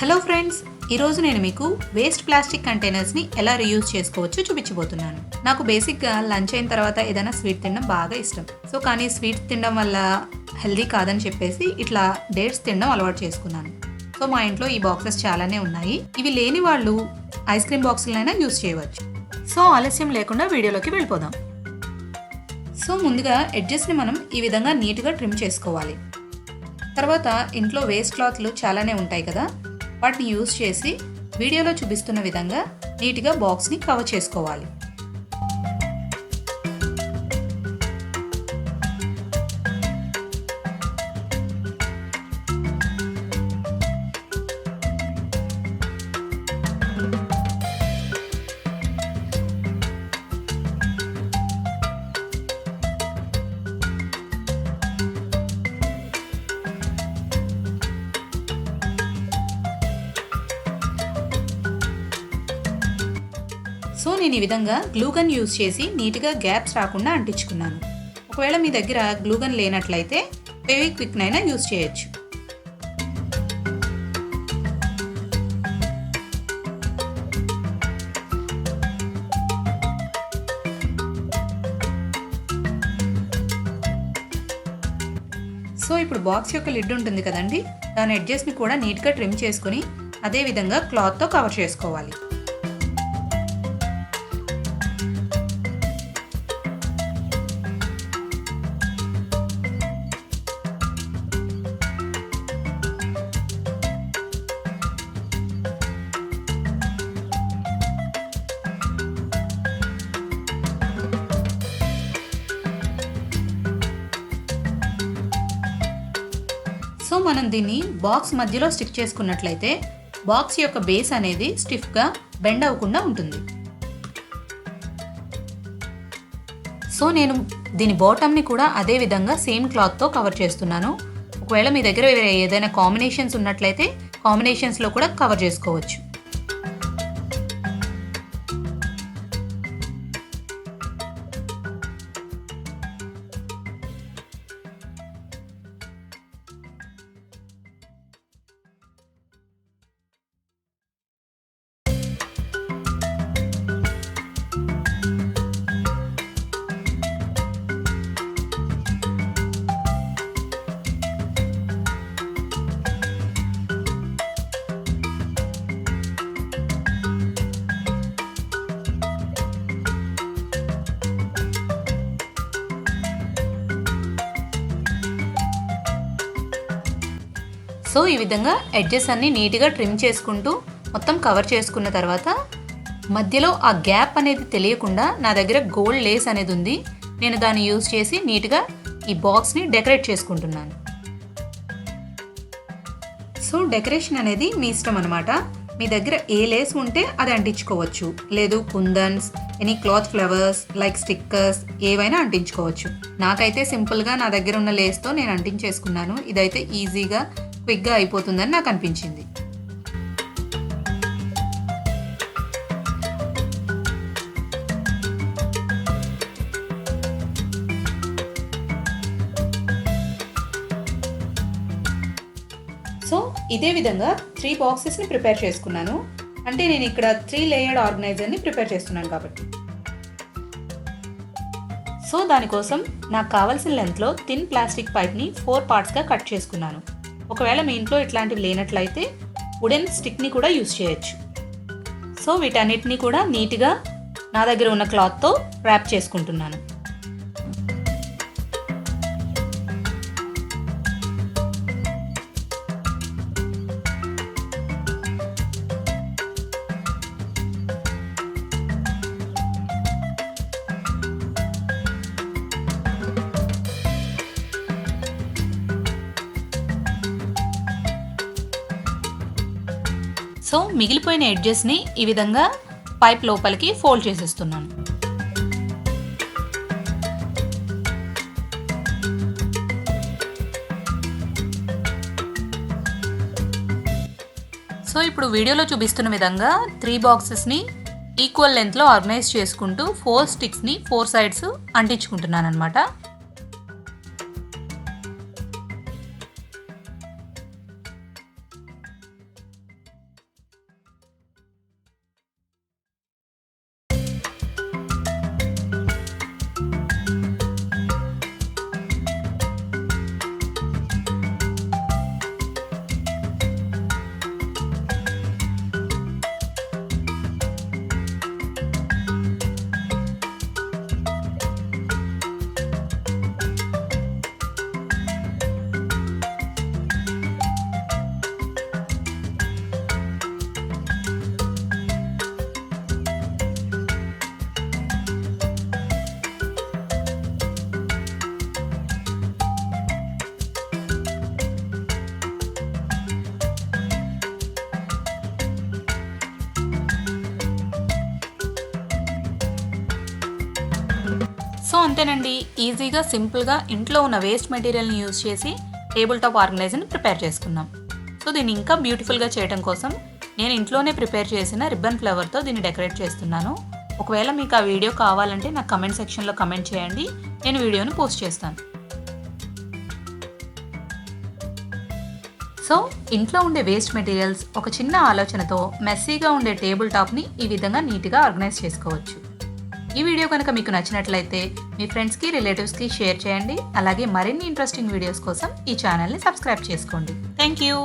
Hello friends, ఈరోజు నేను మీకు వేస్ట్ ప్లాస్టిక్ కంటైనర్స్ని ఎలా రీయూజ్ చేసుకోవచ్చో చూపించబోతున్నాను. నాకు బేసిక్గా లంచ్ అయిన తర్వాత ఏదైనా స్వీట్ తినడం బాగా ఇష్టం. కానీ స్వీట్స్ తినడం వల్ల హెల్దీ కాదని చెప్పేసి ఇట్లా డేట్స్ తినడం అలవాటు చేసుకున్నాను. మా ఇంట్లో ఈ బాక్సెస్ చాలానే ఉన్నాయి. ఇవి లేని వాళ్ళు ఐస్ క్రీమ్ బాక్సులైనా యూజ్ చేయవచ్చు. ఆలస్యం లేకుండా వీడియోలోకి వెళ్ళిపోదాం. ముందుగా ఎడ్జెస్ని మనం ఈ విధంగా నీట్గా ట్రిమ్ చేసుకోవాలి. తర్వాత ఇంట్లో వేస్ట్ క్లాత్లు చాలానే ఉంటాయి కదా, వాటిని యూజ్ చేసి వీడియోలో చూపిస్తున్న విధంగా నీట్గా బాక్స్ని కవర్ చేసుకోవాలి. నేను ఈ విధంగా గ్లూగన్ యూజ్ చేసి నీట్గా గ్యాప్స్ రాకుండా అంటించుకున్నాను. ఒకవేళ మీ దగ్గర గ్లూగన్ లేనట్లయితే ఫెవిక్విక్నైనా యూజ్ చేయొచ్చు. ఇప్పుడు బాక్స్ యొక్క లిడ్ ఉంటుంది కదండి, దాని ఎడ్జెస్ని కూడా నీట్గా ట్రిమ్ చేసుకుని అదే విధంగా క్లాత్తో కవర్ చేసుకోవాలి. మనం దీన్ని బాక్స్ మధ్యలో స్టిక్ చేసుకున్నట్లయితే బాక్స్ యొక్క బేస్ అనేది స్టిఫ్గా బెండ్ అవ్వకుండా ఉంటుంది. నేను దీని బాటమ్ని కూడా అదే విధంగా సేమ్ క్లాత్తో కవర్ చేస్తున్నాను. ఒకవేళ మీ దగ్గర ఏదైనా కాంబినేషన్స్ ఉన్నట్లయితే కాంబినేషన్స్లో కూడా కవర్ చేసుకోవచ్చు. ఈ విధంగా ఎడ్జెస్ అన్ని నీట్గా ట్రిమ్ చేసుకుంటూ మొత్తం కవర్ చేసుకున్న తర్వాత మధ్యలో ఆ గ్యాప్ అనేది తెలియకుండా నా దగ్గర గోల్డ్ లేస్ అనేది ఉంది. నేను దాన్ని యూజ్ చేసి నీట్గా ఈ బాక్స్ని డెకరేట్ చేసుకుంటున్నాను. డెకరేషన్ అనేది మీ ఇష్టం అనమాట. మీ దగ్గర ఏ లేస్ ఉంటే అది అంటించుకోవచ్చు, లేదు kundans, any cloth flowers like stickers ఏవైనా అంటించుకోవచ్చు. నాకైతే సింపుల్గా నా దగ్గర ఉన్న లేస్తో నేను అంటించేసుకున్నాను. ఇదైతే ఈజీగా క్విక్గా అయిపోతుందని నాకు అనిపించింది. ఇదే విధంగా 3 బాక్సెస్ని ప్రిపేర్ చేసుకున్నాను. అంటే నేను ఇక్కడ 3 లేయర్డ్ ఆర్గనైజర్ని ప్రిపేర్ చేస్తున్నాను కాబట్టి. దానికోసం నాకు కావాల్సిన లెంత్లో థిన్ ప్లాస్టిక్ పైప్ని 4 పార్ట్స్గా కట్ చేసుకున్నాను. ఒకవేళ మీ ఇంట్లో ఇట్లాంటివి లేనట్లయితే వుడెన్ స్టిక్ని కూడా యూజ్ చేయొచ్చు. వీటన్నిటిని కూడా నీట్గా నా దగ్గర ఉన్న క్లాత్తో ర్యాప్ చేసుకుంటున్నాను. మిగిలిపోయిన ఎడ్జెస్ని ఈ విధంగా పైప్ లోపలికి ఫోల్డ్ చేసేస్తున్నాను. ఇప్పుడు వీడియోలో చూపిస్తున్న విధంగా 3 బాక్సెస్ని ఈక్వల్ లెంత్లో ఆర్గనైజ్ చేసుకుంటూ 4 స్టిక్స్ని 4 సైడ్స్ అంటించుకుంటున్నాను అన్నమాట. అంతేనండి, ఈజీగా సింపుల్గా ఇంట్లో ఉన్న వేస్ట్ మెటీరియల్ని యూజ్ చేసి టేబుల్ టాప్ ఆర్గనైజర్ని ప్రిపేర్ చేసుకున్నాం. సో దీన్ని ఇంకా బ్యూటిఫుల్గా చేయడం కోసం నేను ఇంట్లోనే ప్రిపేర్ చేసిన రిబ్బన్ ఫ్లవర్తో దీన్ని డెకరేట్ చేస్తున్నాను. ఒకవేళ మీకు ఆ వీడియో కావాలంటే నాకు కమెంట్ సెక్షన్లో కమెంట్ చేయండి, నేను వీడియోని పోస్ట్ చేస్తాను. సో ఇంట్లో ఉండే వేస్ట్ మెటీరియల్స్ ఒక చిన్న ఆలోచనతో మెస్సీగా ఉండే టేబుల్ టాప్ని ఈ విధంగా నీట్గా ఆర్గనైజ్ చేసుకోవచ్చు. ఈ వీడియో కనుక మీకు నచ్చినట్లయితే మీ ఫ్రెండ్స్కి, రిలేటివ్స్కి షేర్ చేయండి. అలాగే మరిన్ని ఇంట్రెస్టింగ్ వీడియోస్ కోసం ఈ ఛానల్ని సబ్స్క్రైబ్ చేసుకోండి. Thank you.